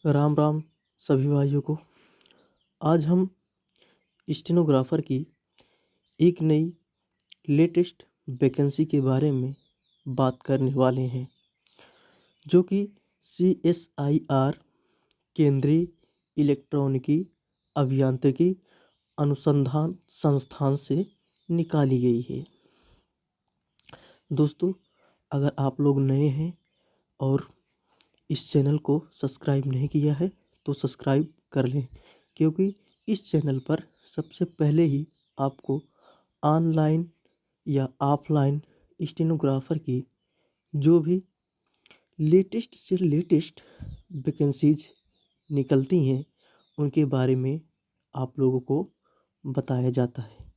राम राम सभी भाइयों को। आज हम स्टेनोग्राफर की एक नई लेटेस्ट वैकेंसी के बारे में बात करने वाले हैं, जो कि CSIR केंद्रीय इलेक्ट्रॉनिकी अभियांत्रिकी अनुसंधान संस्थान से निकाली गई है। दोस्तों, अगर आप लोग नए हैं और इस चैनल को सब्सक्राइब नहीं किया है तो सब्सक्राइब कर लें, क्योंकि इस चैनल पर सबसे पहले ही आपको ऑनलाइन या ऑफलाइन स्टेनोग्राफर की जो भी लेटेस्ट से लेटेस्ट वैकेंसीज निकलती हैं उनके बारे में आप लोगों को बताया जाता है।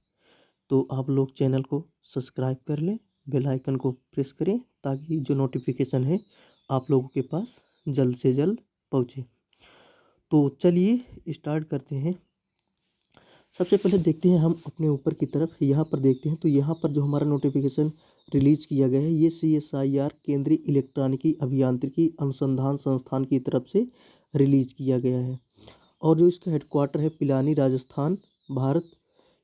तो आप लोग चैनल को सब्सक्राइब कर लें, बेल आइकन को प्रेस करें ताकि जो नोटिफिकेशन है आप लोगों के पास जल्द से जल्द पहुँचे। तो चलिए स्टार्ट करते हैं। सबसे पहले देखते हैं हम अपने ऊपर की तरफ, यहाँ पर देखते हैं तो यहाँ पर जो हमारा नोटिफिकेशन रिलीज किया गया है ये CSIR केंद्रीय इलेक्ट्रॉनिकी अभियांत्रिकी अनुसंधान संस्थान की तरफ से रिलीज किया गया है। और जो इसका हेडक्वार्टर है पिलानी, राजस्थान, भारत,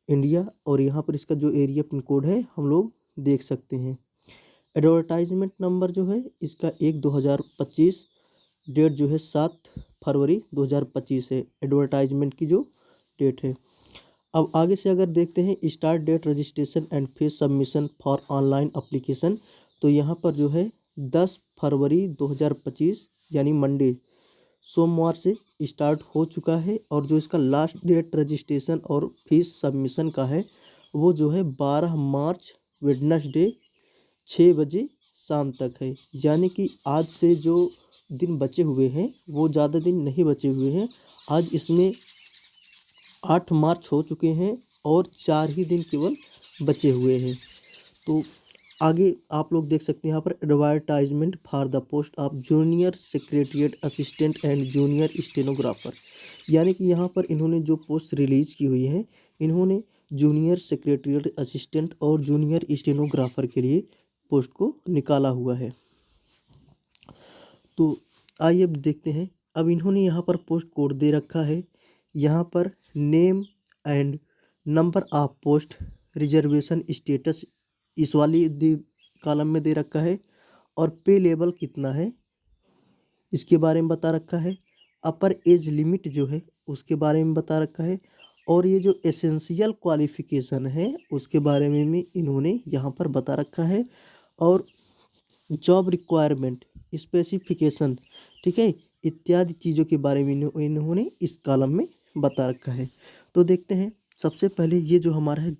इंडिया। और यहाँ पर इसका जो एरिया पिन कोड है हम लोग देख सकते हैं। एडवर्टाइजमेंट नंबर जो है इसका 1/2025, डेट जो है 7 फरवरी 2025 है, एडवर्टाइजमेंट की जो डेट है। अब आगे से अगर देखते हैं start date, registration and fee submission for online application, तो यहाँ पर जो है 10 फरवरी 2025 यानी मंडे, सोमवार से स्टार्ट हो चुका है। और जो इसका लास्ट डेट रजिस्ट्रेशन और फीस सबमिशन का है वो जो है 12 मार्च वेडनेसडे 6 बजे शाम तक है। यानी कि आज से जो दिन बचे हुए हैं वो ज़्यादा दिन नहीं बचे हुए हैं। आज इसमें 8 मार्च हो चुके हैं और 4 ही दिन केवल बचे हुए हैं। तो आगे आप लोग देख सकते हैं यहाँ पर advertisement for the post of junior secretariat assistant and junior stenographer, यानी कि यहाँ पर इन्होंने जो पोस्ट रिलीज की हुई है इन्होंने जूनियर सेक्रेटरिएट असिस्टेंट और जूनियर स्टेनोग्राफर के लिए पोस्ट को निकाला हुआ है। तो आइए अब देखते हैं। अब इन्होंने यहाँ पर पोस्ट कोड दे रखा है, यहाँ पर name and number of post, reservation status इस वाली कॉलम में दे रखा है, और पे लेवल कितना है इसके बारे में बता रखा है। अपर एज लिमिट जो है उसके बारे में बता रखा है, और ये जो एसेंशियल क्वालिफिकेशन है उसके बारे में भी इन्होंने यहाँ पर बता रखा है, और जॉब रिक्वायरमेंट, स्पेसिफिकेशन, ठीक है, इत्यादि चीज़ों के बारे में इन्होंने इस कॉलम में बता रखा है। तो देखते हैं। सबसे पहले ये जो हमारा है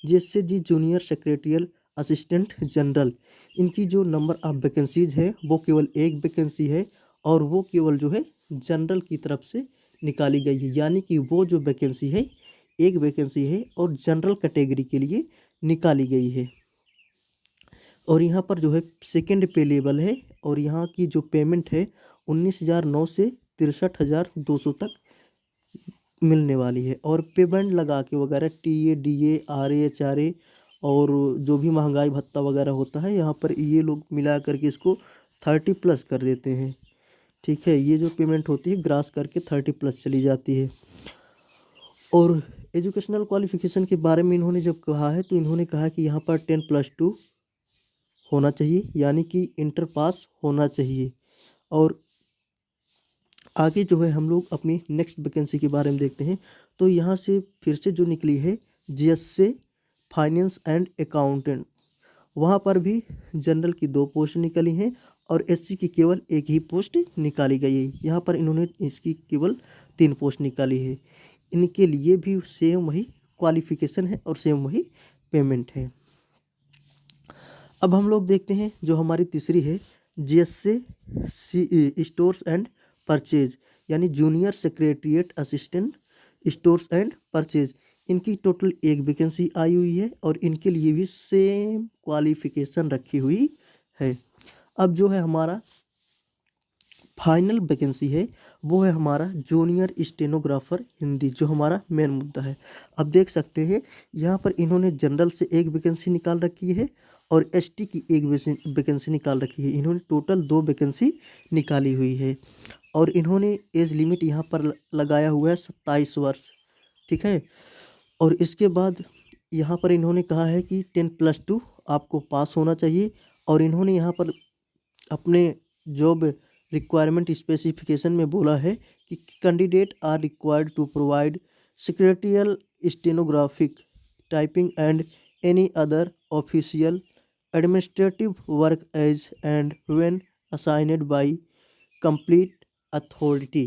JSC junior secretarial assistant general, इनकी जो नंबर ऑफ वैकेंसीज है वो केवल एक वैकेंसी है, और वो केवल जो है जनरल की तरफ से निकाली गई है। यानी कि वो जो वैकेंसी है एक वैकेंसी है और जनरल कैटेगरी के लिए निकाली गई है। और यहाँ पर जो है सेकेंड पे लेवल है, और यहाँ की जो पेमेंट है 19,009 से 63,200 तक मिलने वाली है। और पेमेंट लगा के वगैरह TA DA RA HRA और जो भी महंगाई भत्ता वगैरह होता है यहाँ पर ये लोग मिला करके इसको 30+ कर देते हैं। ठीक है, ये जो पेमेंट होती है ग्रास करके 30+ चली जाती है। और एजुकेशनल क्वालिफिकेशन के बारे में इन्होंने जब कहा है तो इन्होंने कहा कि यहाँ पर 10+2 होना चाहिए, यानी कि इंटर पास होना चाहिए। और आगे जो है हम लोग अपनी नेक्स्ट वैकेंसी के बारे में देखते हैं। तो यहाँ से फिर से जो निकली है JSC फाइनेंस एंड अकाउंटेंट, वहाँ पर भी जनरल की 2 पोस्ट निकली हैं और SC की केवल एक ही पोस्ट निकाली गई है। यहाँ पर इन्होंने इसकी केवल 3 पोस्ट निकाली है। इनके लिए भी सेम वही क्वालिफिकेशन है और सेम वही पेमेंट है। अब हम लोग देखते हैं जो हमारी तीसरी है JSC स्टोर्स एंड परचेज, यानी junior secretariat assistant stores and purchase. इनकी टोटल एक वैकेंसी आई हुई है और इनके लिए भी सेम क्वालिफिकेशन रखी हुई है। अब जो है हमारा फाइनल वैकेंसी है वो है हमारा जूनियर स्टेनोग्राफर हिंदी, जो हमारा मेन मुद्दा है। अब देख सकते हैं यहाँ पर इन्होंने जनरल से एक वैकेंसी निकाल रखी है और ST की एक वैकेंसी निकाल रखी है। इन्होंने टोटल 2 वैकेंसी निकाली हुई है। और इन्होंने एज लिमिट यहाँ पर लगाया हुआ है 27 वर्ष। ठीक है। और इसके बाद यहाँ पर इन्होंने कहा है कि 10+2 आपको पास होना चाहिए। और इन्होंने यहाँ पर अपने जॉब रिक्वायरमेंट स्पेसिफिकेशन में बोला है कि candidate are required to provide secretarial, stenographic, typing and any other official administrative work as and when assigned by complete authority.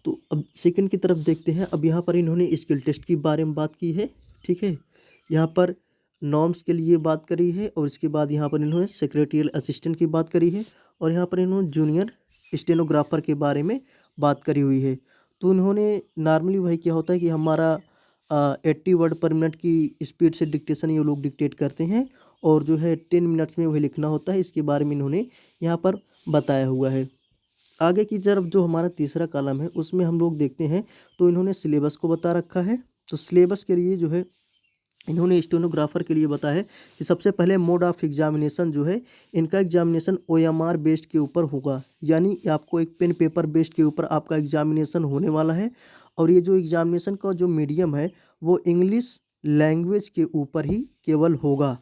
तो अब सेकंड की तरफ देखते हैं। अब यहाँ पर इन्होंने स्किल टेस्ट के बारे में बात की है। ठीक है। यहाँ पर नॉर्म्स के लिए बात करी है और इसके बाद यहाँ पर इन्होंने सेक्रेटरियल असिस्टेंट की बात करी है और यहाँ पर इन्होंने जूनियर स्टेनोग्राफर के बारे में बात करी हुई है। तो इन्होंने नॉर्मली वही क्या होता है कि हमारा 80 वर्ड पर मिनट की स्पीड से डिक्टेशन ये लोग डिक्टेट करते हैं और जो है 10 मिनट्स में वही लिखना होता है। इसके बारे में इन्होंने यहाँ पर बताया हुआ है। आगे की तरफ जो हमारा तीसरा कॉलम है उसमें हम लोग देखते हैं तो इन्होंने सिलेबस को बता रखा है। तो सिलेबस के लिए जो है इन्होंने स्टेनोग्राफर के लिए बताया है कि सबसे पहले मोड ऑफ एग्जामिनेशन जो है इनका एग्जामिनेशन OMR बेस्ड के ऊपर होगा, यानी आपको एक पेन पेपर बेस्ड के ऊपर आपका एग्जामिनेशन होने वाला है। और ये जो एग्जामिनेशन का जो मीडियम है वो इंग्लिश लैंग्वेज के ऊपर ही केवल होगा,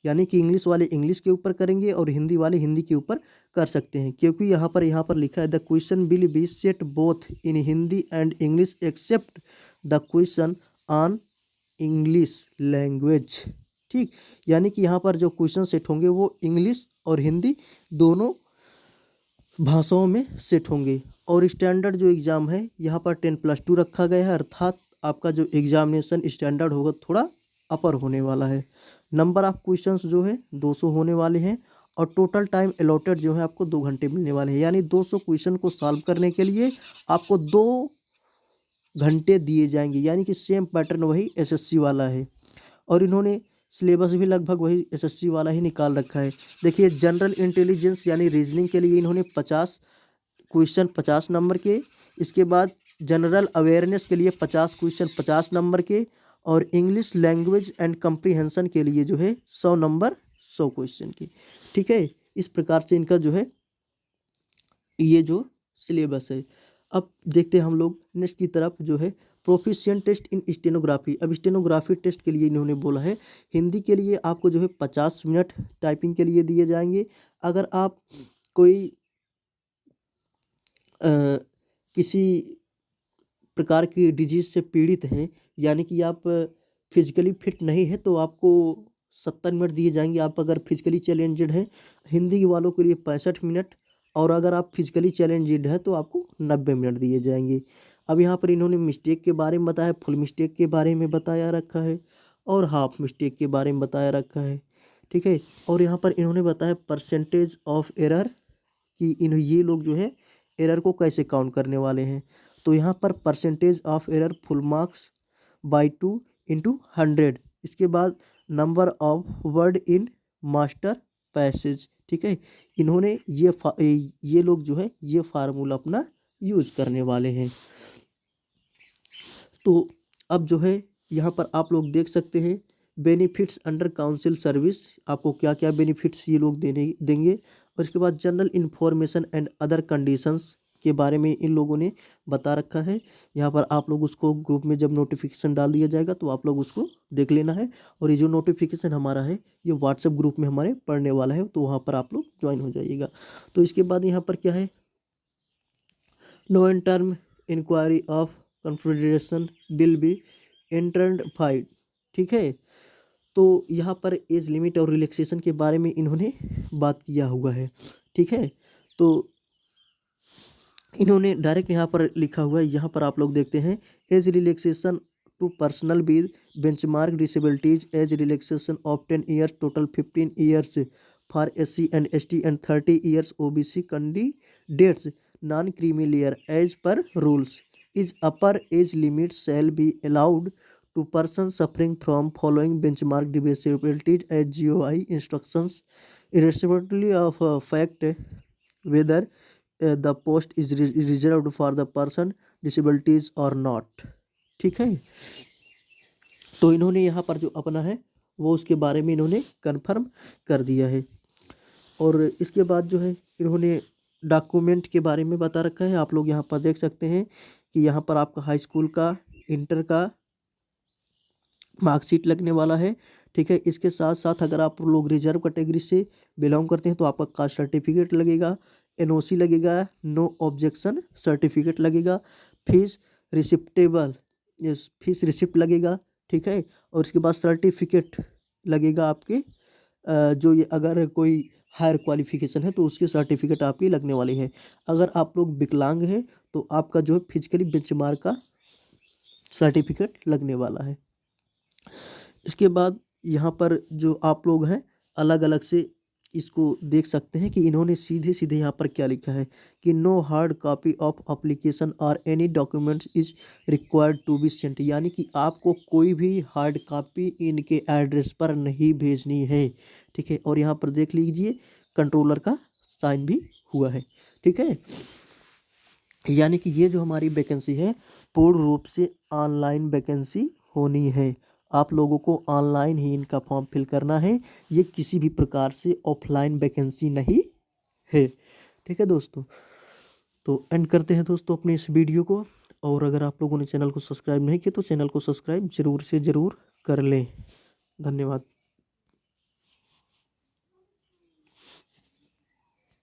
यानी कि इंग्लिश वाले इंग्लिश के ऊपर करेंगे और हिंदी वाले हिंदी के ऊपर कर सकते हैं, क्योंकि यहाँ पर लिखा है the question will be set both in Hindi and English except the question on English language. ठीक, यानी कि यहाँ पर जो क्वेश्चन सेट होंगे वो इंग्लिश और हिंदी दोनों भाषाओं में सेट होंगे। और स्टैंडर्ड जो एग्ज़ाम है यहाँ पर 10+2 रखा गया है, अर्थात आपका जो एग्जामिनेशन स्टैंडर्ड होगा थोड़ा अपर होने वाला है। नंबर ऑफ क्वेश्चंस जो है 200 होने वाले हैं और टोटल टाइम अलॉटेड जो है आपको 2 घंटे मिलने वाले हैं, यानी 200 क्वेश्चन को सॉल्व करने के लिए आपको 2 घंटे दिए जाएंगे, यानी कि सेम पैटर्न वही SSC वाला है। और इन्होंने सिलेबस भी लगभग वही SSC वाला ही निकाल रखा है। देखिए जनरल इंटेलिजेंस यानी रीजनिंग के लिए इन्होंने 50 क्वेश्चन 50 नंबर के, इसके बाद जनरल अवेयरनेस के लिए 50 क्वेश्चन 50 नंबर के, और इंग्लिश लैंग्वेज एंड कम्प्रीहेंशन के लिए जो है 100 नंबर 100 क्वेश्चन की। ठीक है, इस प्रकार से इनका जो है ये जो सिलेबस है। अब देखते हैं हम लोग नेक्स्ट की तरफ जो है प्रोफिशिएंट टेस्ट इन स्टेनोग्राफी। अब स्टेनोग्राफी टेस्ट के लिए इन्होंने बोला है हिंदी के लिए आपको जो है 50 मिनट टाइपिंग के लिए दिए जाएंगे। अगर आप कोई किसी प्रकार की डिजीज से पीड़ित हैं, यानी कि आप फिजिकली फिट नहीं है, तो आपको 70 मिनट दिए जाएंगे। आप अगर फिजिकली चैलेंज्ड हैं, हिंदी वालों के लिए 65 मिनट, और अगर आप फिजिकली चैलेंज्ड हैं तो आपको 90 मिनट दिए जाएंगे। अब यहाँ पर इन्होंने मिस्टेक के बारे में बताया, फुल मिस्टेक के बारे में बताया रखा है और हाफ मिस्टेक के बारे में बताया रखा है। ठीक है, और यहाँ पर इन्होंने बताया परसेंटेज ऑफ एरर कि ये लोग जो है एरर को कैसे काउंट करने वाले हैं। तो यहाँ पर percentage of error full marks by 2 × 100। इसके बाद number of word in master passage. ठीक है, इन्होंने ये लोग जो है ये फार्मूला अपना यूज करने वाले हैं। तो अब जो है यहाँ पर आप लोग देख सकते हैं बेनिफिट्स अंडर काउंसिल सर्विस, आपको क्या क्या बेनिफिट्स ये लोग देंगे। और इसके बाद general information and other conditions के बारे में इन लोगों ने बता रखा है। यहाँ पर आप लोग उसको ग्रुप में जब नोटिफिकेशन डाल दिया जाएगा तो आप लोग उसको देख लेना है। और ये जो नोटिफिकेशन हमारा है ये व्हाट्सएप ग्रुप में हमारे पढ़ने वाला है, तो वहाँ पर आप लोग ज्वाइन हो जाइएगा। तो इसके बाद यहाँ पर क्या है, no interim inquiry of confederation will be interfered. ठीक है, तो यहाँ पर एज लिमिट और रिलैक्सेशन के बारे में इन्होंने बात किया हुआ है। ठीक है, तो इन्होंने डायरेक्ट यहाँ पर लिखा हुआ है, यहाँ पर आप लोग देखते हैं age relaxation to personal with benchmark disabilities, age relaxation of 10 years, total 15 years for SC and ST and 30 years OBC candidates non creamy layer as per rules is upper age limit shall be allowed to persons suffering from following benchmark disabilities as GOI instructions irrespectively of fact whether the post is reserved for the person disabilities or not। ठीक है, तो इन्होंने यहाँ पर जो अपना है वो उसके बारे में इन्होंने कन्फर्म कर दिया है। और इसके बाद जो है इन्होंने डॉक्यूमेंट के बारे में बता रखा है। आप लोग यहाँ पर देख सकते हैं कि यहाँ पर आपका हाई स्कूल का, इंटर का मार्कशीट लगने वाला है। ठीक है, इसके साथ साथ अगर आप लोग रिजर्व कैटेगरी से बिलोंग करते हैं तो आपका कास्ट सर्टिफिकेट लगेगा, एनओसी लगेगा, नो ऑब्जेक्शन सर्टिफिकेट लगेगा, फीस रिसिप्टेबल, फीस रिसिप्ट लगेगा। ठीक है, और इसके बाद सर्टिफिकेट लगेगा आपके, जो ये अगर कोई हायर क्वालिफिकेशन है तो उसके सर्टिफिकेट आपकी लगने वाली है। अगर आप लोग विकलांग हैं तो आपका जो है फिजिकली बेंचमार्क का सर्टिफिकेट लगने वाला है। इसके बाद यहाँ पर जो आप लोग हैं अलग अलग से इसको देख सकते हैं कि इन्होंने सीधे सीधे यहाँ पर क्या लिखा है कि no hard copy of application और any documents is required to be sent, यानी कि आपको कोई भी हार्ड कॉपी इनके एड्रेस पर नहीं भेजनी है। ठीक है, और यहाँ पर देख लीजिए कंट्रोलर का साइन भी हुआ है। ठीक है, यानी कि ये जो हमारी वैकेंसी है पूर्ण रूप से ऑनलाइन वैकेंसी होनी है। आप लोगों को ऑनलाइन ही इनका फॉर्म फिल करना है, ये किसी भी प्रकार से ऑफलाइन वैकेंसी नहीं है। ठीक है दोस्तों, तो एंड करते हैं दोस्तों अपने इस वीडियो को। और अगर आप लोगों ने चैनल को सब्सक्राइब नहीं किया तो चैनल को सब्सक्राइब जरूर से ज़रूर कर लें। धन्यवाद।